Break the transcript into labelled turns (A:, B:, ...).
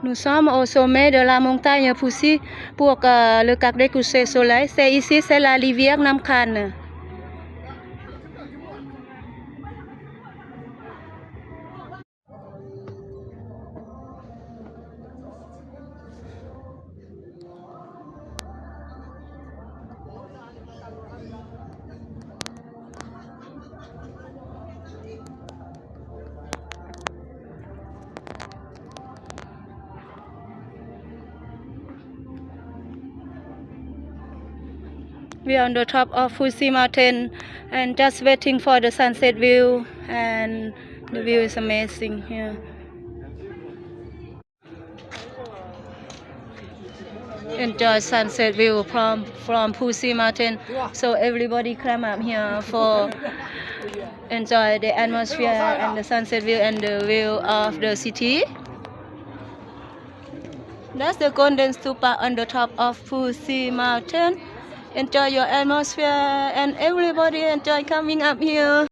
A: Nous sommes au sommet de la montagne Phou pour le regarder coucher soleil. C'est ici, c'est la rivière Nam Khan. We are on the top of Phou mountain and just waiting for the sunset view, and the view is amazing here. Enjoy sunset view from Phou mountain. So everybody climb up here for enjoy the atmosphere and the sunset view and the view of the city. That's the golden stupa on the top of Phou mountain. Enjoy your atmosphere and everybody enjoy coming up here.